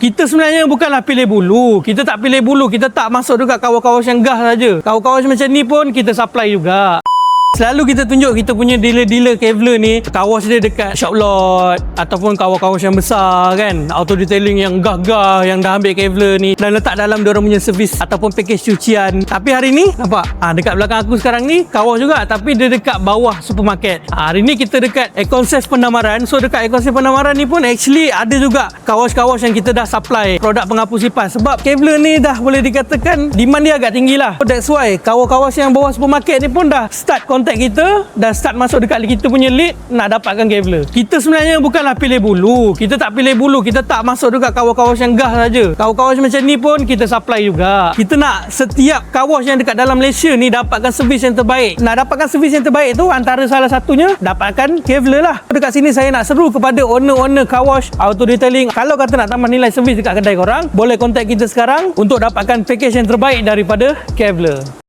Kita sebenarnya bukanlah pilih bulu. Kita tak pilih bulu. Kita tak masuk dekat kawas-kawas yang gas saja. Kawas-kawas macam ni pun kita supply juga. Selalu kita tunjuk kita punya dealer-dealer Kevlar ni, kawas dia dekat shop lot ataupun kawas-kawas yang besar kan, auto detailing yang gah-gah, yang dah ambil Kevlar ni dan letak dalam diorang punya servis ataupun package cucian. Tapi hari ni nampak dekat belakang aku sekarang ni kawas juga, tapi dia dekat bawah supermarket. Hari ni kita dekat Econsense Pendamaran. So dekat Econsense Pendamaran ni pun actually ada juga kawas-kawas yang kita dah supply produk penghapus lipas. Sebab Kevlar ni dah boleh dikatakan demand dia agak tinggi lah. So that's why kawas-kawas yang bawah supermarket ni pun dah start contact kita, dah start masuk dekat kita punya lead nak dapatkan Kevlar. Kita sebenarnya bukanlah pilih bulu. Kita tak pilih bulu. Kita tak masuk dekat kawas-kawas yang gas saja. Kawas-kawas macam ni pun kita supply juga. Kita nak setiap kawas yang dekat dalam Malaysia ni dapatkan servis yang terbaik. Nak dapatkan servis yang terbaik tu antara salah satunya dapatkan Kevlar lah. Dekat sini saya nak seru kepada owner-owner kawas auto detailing. Kalau kata nak tambah nilai servis dekat kedai korang, boleh contact kita sekarang untuk dapatkan package yang terbaik daripada Kevlar.